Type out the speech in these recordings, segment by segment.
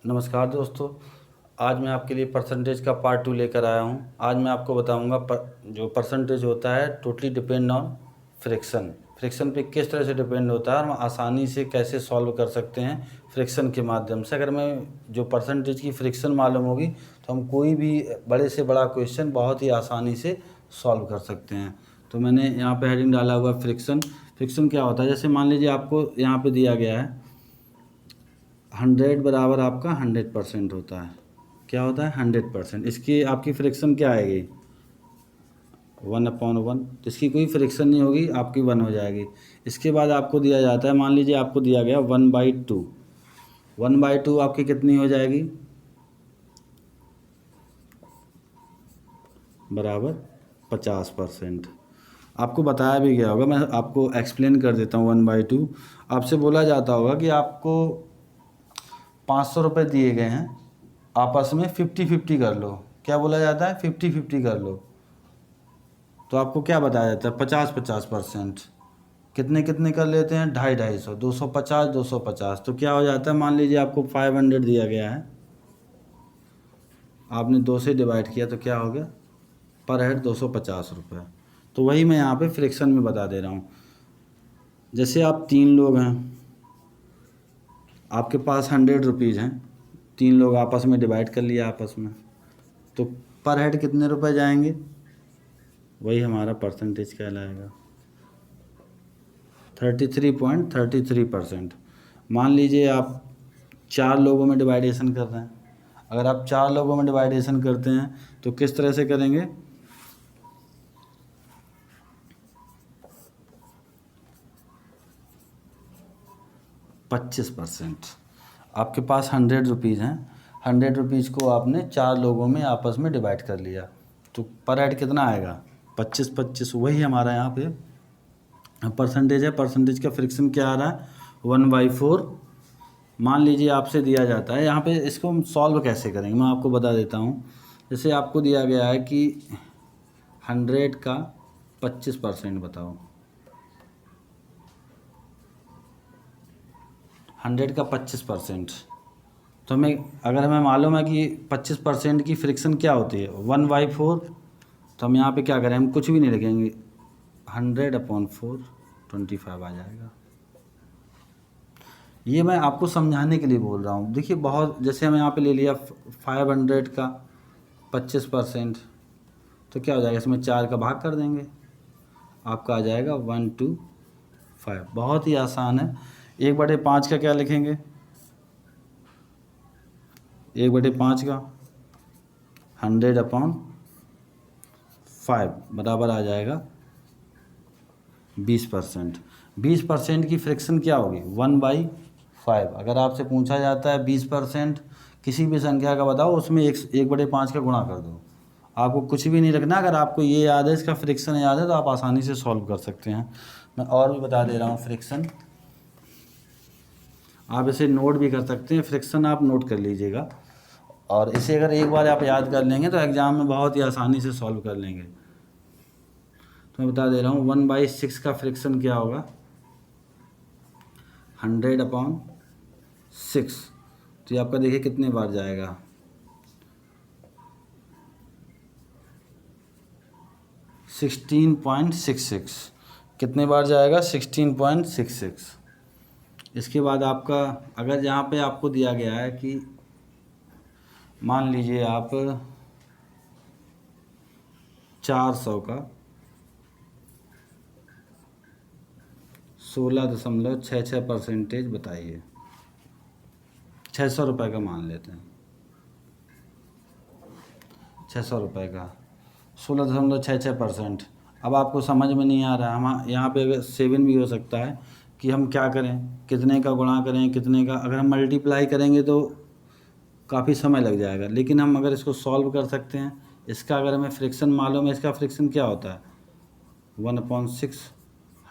नमस्कार दोस्तों। आज मैं आपके लिए परसेंटेज का पार्ट 2 लेकर आया हूं। आज मैं आपको बताऊंगा जो परसेंटेज होता है totally depend on friction. Friction पे किस तरह से डिपेंड होता है और हम आसानी से कैसे सॉल्व कर सकते हैं फ्रिक्शन के माध्यम से। अगर मैं जो परसेंटेज की फ्रिक्शन मालूम होगी तो हम कोई भी बड़े से बड़ा क्वेश्चन बहुत ही आसानी से सॉल्व कर सकते हैं। तो मैंने यहाँ पे हेडिंग डाला हुआ फ्रिक्शन। फ्रिक्शन क्या होता है, जैसे मान लीजिए आपको यहाँ पे दिया गया है 100 बराबर आपका 100% होता है। क्या होता है 100%। इसकी आपकी फ्रिक्शन क्या आएगी 1/1। इसकी कोई फ्रिक्शन नहीं होगी, आपकी 1 हो जाएगी। इसके बाद आपको दिया जाता है, मान लीजिए आपको दिया गया 1/2। 1/2 आपकी कितनी हो जाएगी बराबर 50%। आपको बताया भी गया होगा, मैं आपको एक्सप्लेन कर देता हूँ। 1/2 आपसे बोला जाता होगा कि आपको 500 रुपये दिए गए हैं, आपस में 50-50 कर लो। क्या बोला जाता है 50-50 कर लो। तो आपको क्या बताया जाता है 50-50%। कितने कितने कर लेते हैं 250-250, 250-250। तो क्या हो जाता है, मान लीजिए आपको 500 दिया गया है, आपने 2 से डिवाइड किया तो क्या हो गया पर हेड 250 रुपये। तो वही मैं यहाँ पे फ्रिक्शन में बता दे रहा हूँ। जैसे आप 3 लोग हैं, आपके पास 100 रुपीज़ हैं, 3 लोग आपस में डिवाइड कर लिया आपस में, तो पर हेड कितने रुपए जाएंगे, वही हमारा परसेंटेज कहलाएगा 33.33%। मान लीजिए आप 4 लोगों में डिवाइडेशन कर रहे हैं। अगर आप 4 लोगों में डिवाइडेशन करते हैं तो किस तरह से करेंगे 25%। आपके पास 100 रुपीज़ हैं, 100 रुपीज़ को आपने 4 लोगों में आपस में डिवाइड कर लिया, तो पर हेड कितना आएगा 25-25। वही हमारा यहाँ पे परसेंटेज है। परसेंटेज का फ्रिक्शन क्या आ रहा है 1/4। मान लीजिए आपसे दिया जाता है, यहाँ पे इसको हम सॉल्व कैसे करेंगे मैं आपको बता देता हूँ। जैसे आपको दिया गया है कि 100 का 25% बताओ। 100 का 25%, तो हमें मालूम है कि 25% की फ्रिक्शन क्या होती है 1/4। तो हम यहाँ पे क्या करें, हम कुछ भी नहीं लिखेंगे, 100/4 25 आ जाएगा। ये मैं आपको समझाने के लिए बोल रहा हूँ। देखिए बहुत, जैसे हम यहाँ पे ले लिया 500 का 25%, तो क्या हो जाएगा, इसमें 4 का भाग कर देंगे, आपका आ जाएगा 125। बहुत ही आसान है। 1/5 का क्या लिखेंगे, 1/5 का 100/5 बराबर आ जाएगा 20%। 20% की फ्रिक्शन क्या होगी 1/5। अगर आपसे पूछा जाता है 20% किसी भी संख्या का बताओ, उसमें 1/5 का गुणा कर दो। आपको कुछ भी नहीं रखना। अगर आपको ये याद है, इसका फ्रिक्शन याद है, तो आप आसानी से सॉल्व कर सकते हैं। मैं और भी बता दे रहा हूँ फ्रिक्शन, आप इसे नोट भी कर सकते हैं। फ्रिक्शन आप नोट कर लीजिएगा, और इसे अगर एक बार आप याद कर लेंगे तो एग्ज़ाम में बहुत ही आसानी से सॉल्व कर लेंगे। तो मैं बता दे रहा हूँ 1/6 का फ्रिक्शन क्या होगा 100/6। तो ये आपका देखिए कितने बार जाएगा 16.66। कितने बार जाएगा 16.66। इसके बाद आपका, अगर यहाँ पे आपको दिया गया है कि मान लीजिए आप 400 का 16.66% बताइए। 600 रुपये का मान लेते हैं, 600 रुपये का 16.66%। अब आपको समझ में नहीं आ रहा है, हम यहाँ पे अगर 7 भी हो सकता है कि हम क्या करें, कितने का गुणा करें, कितने का, अगर हम मल्टीप्लाई करेंगे तो काफ़ी समय लग जाएगा। लेकिन हम अगर इसको सॉल्व कर सकते हैं, इसका अगर हमें फ्रिक्शन मालूम है, इसका फ्रिक्शन क्या होता है 1/6,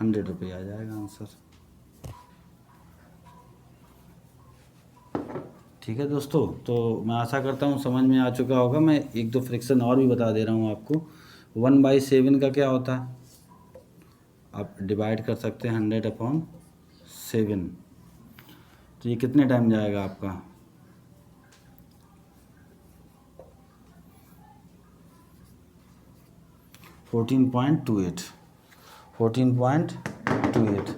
100 रुपये आ जाएगा आंसर। ठीक है दोस्तों, तो मैं आशा करता हूँ समझ में आ चुका होगा। मैं 1-2 फ्रिक्शन और भी बता दे रहा हूँ आपको। 1/7 का क्या होता है, आप डिवाइड कर सकते हैं 100/7। तो ये कितने टाइम जाएगा आपका 14.28 14.28।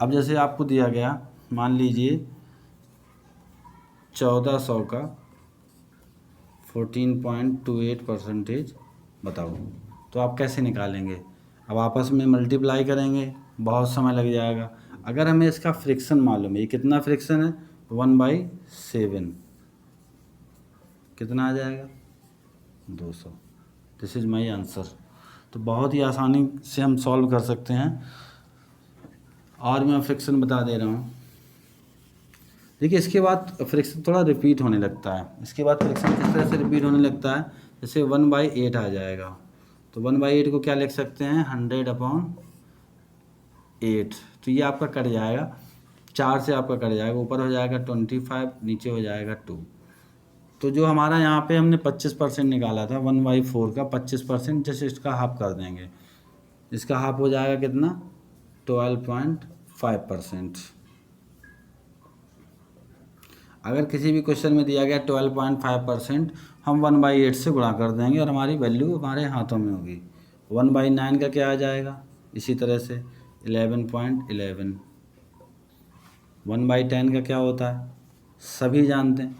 अब जैसे आपको दिया गया, मान लीजिए 1400 का 14.28% बताओ, तो आप कैसे निकालेंगे? अब आपस में मल्टीप्लाई करेंगे, बहुत समय लग जाएगा। अगर हमें इसका फ्रिक्शन मालूम है, ये कितना फ्रिक्शन है, 1/7, कितना आ जाएगा, 200। This is my answer. तो बहुत ही आसानी से हम सॉल्व कर सकते हैं। और मैं फ्रिक्शन बता दे रहा हूँ। देखिए, इसके बाद फ्रिक्शन थोड़ा रिपीट होने लगता है। इसके बाद फ्रिक्शन किस तरह से रिपीट होने लगता है, जैसे 1/8 आ जाएगा, तो 1/8 को क्या लिख सकते हैं, 100/8। तो ये आपका कट जाएगा, 4 से आपका कट जाएगा, ऊपर हो जाएगा 25, नीचे हो जाएगा 2। तो जो हमारा यहाँ पे हमने 25% निकाला था 1/4 का, 25% जैसे इसका हाफ कर देंगे, इसका हाफ हो जाएगा कितना, 12.5%। अगर किसी भी क्वेश्चन में दिया गया 12.5%, हम 1/8 से गुणा कर देंगे और हमारी वैल्यू हमारे हाथों में होगी। 1/9 का क्या आ जाएगा, इसी तरह से 11.11। 1/10 का क्या होता है, सभी जानते हैं,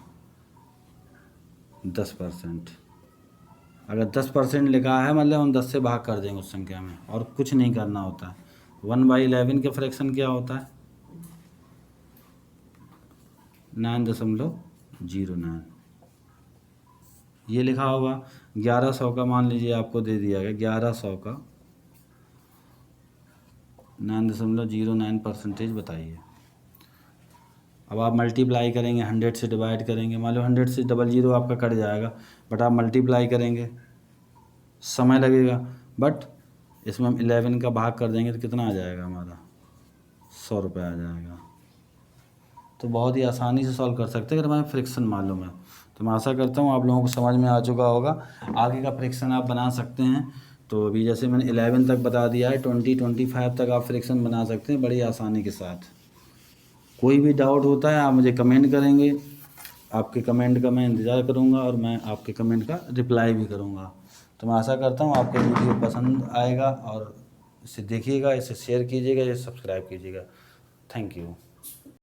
10%। अगर 10% लिखा है मतलब हम 10 से भाग कर देंगे उस संख्या में, और कुछ नहीं करना होता है। 1/11 का फ्रैक्शन क्या होता है, 9.09। ये लिखा होगा 1100 का, मान लीजिए आपको दे दिया गया 1100 का 9.09% बताइए। अब आप मल्टीप्लाई करेंगे, 100 से डिवाइड करेंगे, मान लो 100 से 00 आपका कट जाएगा, बट आप मल्टीप्लाई करेंगे, समय लगेगा, बट इसमें हम 11 का भाग कर देंगे तो कितना आ जाएगा हमारा, 100 रुपये आ जाएगा। तो बहुत ही आसानी से सॉल्व कर सकते हैं अगर हमें फ्रिक्शन मालूम है। तो मैं आशा करता हूँ आप लोगों को समझ में आ चुका होगा। आगे का फ्रिक्शन आप बना सकते हैं। तो अभी जैसे मैंने 11 तक बता दिया है, 25 तक आप फ्रिक्शन बना सकते हैं बड़ी आसानी के साथ। कोई भी डाउट होता है आप मुझे कमेंट करेंगे, आपके कमेंट का मैं इंतज़ार करूँगा और मैं आपके कमेंट का रिप्लाई भी करूँगा। तो मैं आशा करता हूँ आपको वीडियो पसंद आएगा और इसे देखिएगा, इसे शेयर कीजिएगा, इसे सब्सक्राइब कीजिएगा। Thank you.